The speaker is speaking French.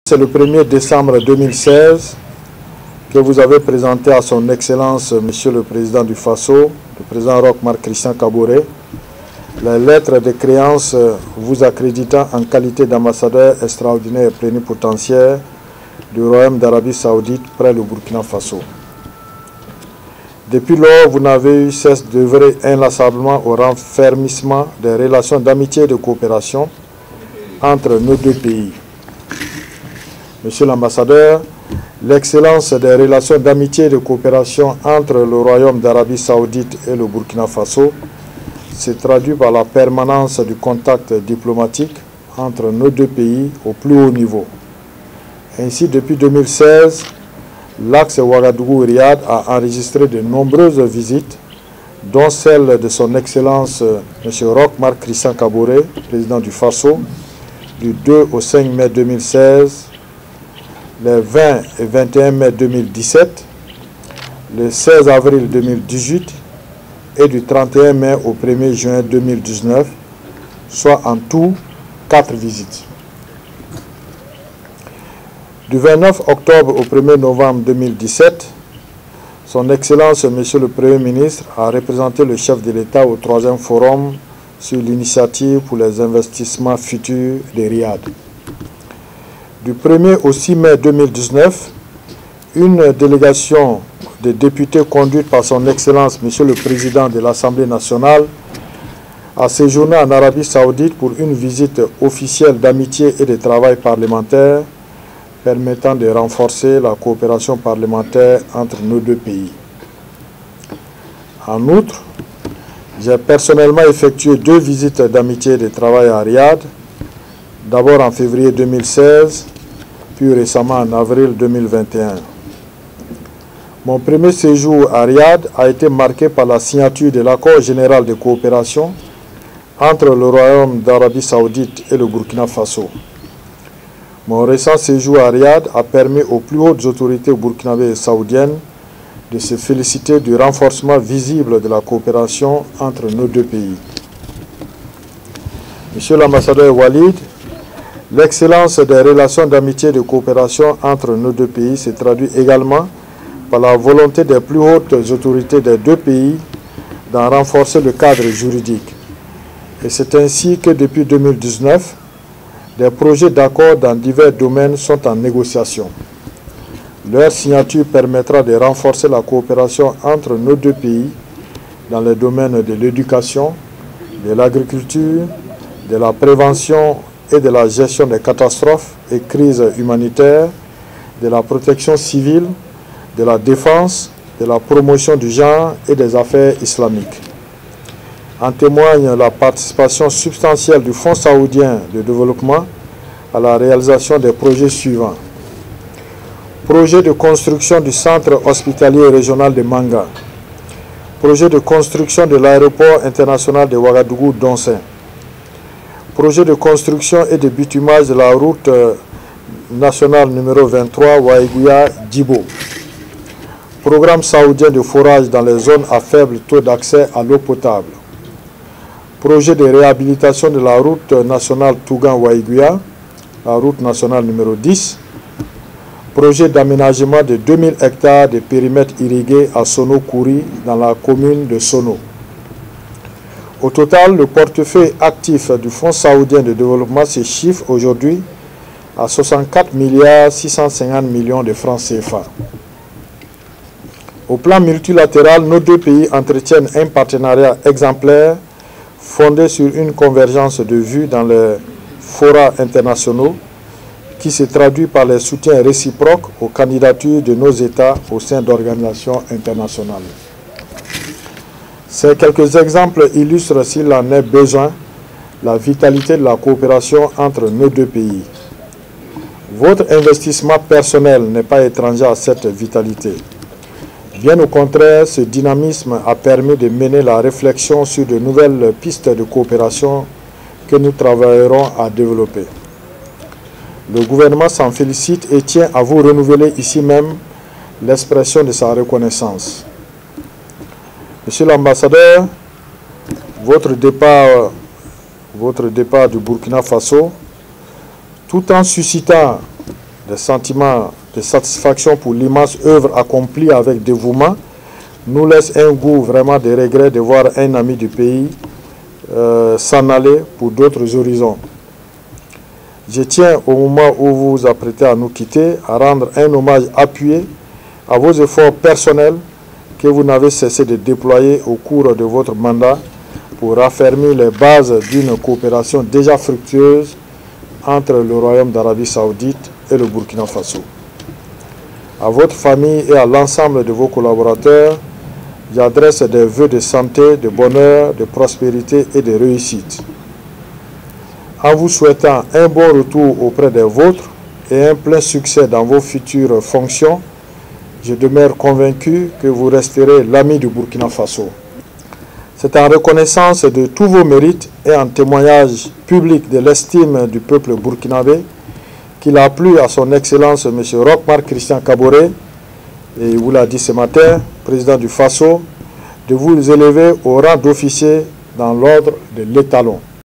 C'est le 1er décembre 2016 que vous avez présenté à son Excellence, Monsieur le Président du Faso, le Président Roch Marc Christian Kaboré, la lettre de créance vous accréditant en qualité d'ambassadeur extraordinaire et plénipotentiaire du Royaume d'Arabie Saoudite près le Burkina Faso. Depuis lors, vous n'avez eu cesse d'œuvrer inlassablement au renfermissement des relations d'amitié et de coopération entre nos deux pays. Monsieur l'ambassadeur, l'excellence des relations d'amitié et de coopération entre le Royaume d'Arabie Saoudite et le Burkina Faso se traduit par la permanence du contact diplomatique entre nos deux pays au plus haut niveau. Ainsi, depuis 2016, l'axe Ouagadougou-Riyad a enregistré de nombreuses visites, dont celle de son Excellence M. Roch Marc Christian Kaboré, président du Faso, du 2 au 5 mai 2016, le 20 et 21 mai 2017, le 16 avril 2018 et du 31 mai au 1er juin 2019, soit en tout 4 visites. Du 29 octobre au 1er novembre 2017, son Excellence Monsieur le Premier ministre a représenté le chef de l'État au 3e forum sur l'initiative pour les investissements futurs de Riyad. Du 1er au 6 mai 2019, une délégation de députés conduite par son Excellence Monsieur le Président de l'Assemblée nationale a séjourné en Arabie Saoudite pour une visite officielle d'amitié et de travail parlementaire permettant de renforcer la coopération parlementaire entre nos deux pays. En outre, j'ai personnellement effectué 2 visites d'amitié et de travail à Riyad, d'abord en février 2016, puis récemment en avril 2021. Mon premier séjour à Riyad a été marqué par la signature de l'accord général de coopération entre le Royaume d'Arabie Saoudite et le Burkina Faso. Mon récent séjour à Riyad a permis aux plus hautes autorités burkinabées et saoudiennes de se féliciter du renforcement visible de la coopération entre nos deux pays. Monsieur l'ambassadeur Walid, l'excellence des relations d'amitié et de coopération entre nos deux pays se traduit également par la volonté des plus hautes autorités des deux pays d'en renforcer le cadre juridique. Et c'est ainsi que depuis 2019, des projets d'accord dans divers domaines sont en négociation. Leur signature permettra de renforcer la coopération entre nos deux pays dans les domaines de l'éducation, de l'agriculture, de la prévention et de la gestion des catastrophes et crises humanitaires, de la protection civile, de la défense, de la promotion du genre et des affaires islamiques. En témoigne la participation substantielle du Fonds saoudien de développement à la réalisation des projets suivants. Projet de construction du centre hospitalier régional de Manga. Projet de construction de l'aéroport international de Ouagadougou-Donsin. Projet de construction et de bitumage de la route nationale numéro 23 Waïgouya-Djibo. Programme saoudien de forage dans les zones à faible taux d'accès à l'eau potable. Projet de réhabilitation de la route nationale Tougan-Waïgouya, la route nationale numéro 10. Projet d'aménagement de 2000 hectares de périmètre irrigué à Sono-Kouri dans la commune de Sono. Au total, le portefeuille actif du Fonds saoudien de développement se chiffre aujourd'hui à 64 650 millions de francs CFA. Au plan multilatéral, nos deux pays entretiennent un partenariat exemplaire fondé sur une convergence de vues dans les forats internationaux qui se traduit par les soutiens réciproques aux candidatures de nos États au sein d'organisations internationales. Ces quelques exemples illustrent, s'il en est besoin, la vitalité de la coopération entre nos deux pays. Votre investissement personnel n'est pas étranger à cette vitalité. Bien au contraire, ce dynamisme a permis de mener la réflexion sur de nouvelles pistes de coopération que nous travaillerons à développer. Le gouvernement s'en félicite et tient à vous renouveler ici même l'expression de sa reconnaissance. Monsieur l'ambassadeur, votre départ du Burkina Faso, tout en suscitant des sentiments de satisfaction pour l'immense œuvre accomplie avec dévouement, nous laisse un goût vraiment de regret de voir un ami du pays s'en aller pour d'autres horizons. Je tiens, au moment où vous vous apprêtez à nous quitter, à rendre un hommage appuyé à vos efforts personnels que vous n'avez cessé de déployer au cours de votre mandat pour raffermir les bases d'une coopération déjà fructueuse entre le Royaume d'Arabie Saoudite et le Burkina Faso. À votre famille et à l'ensemble de vos collaborateurs, j'adresse des vœux de santé, de bonheur, de prospérité et de réussite. En vous souhaitant un bon retour auprès des vôtres et un plein succès dans vos futures fonctions, je demeure convaincu que vous resterez l'ami du Burkina Faso. C'est en reconnaissance de tous vos mérites et en témoignage public de l'estime du peuple burkinabé qu'il a plu à son Excellence M. Roch-Marc Christian Kaboré, et il vous l'a dit ce matin, président du Faso, de vous élever au rang d'officier dans l'ordre de l'étalon.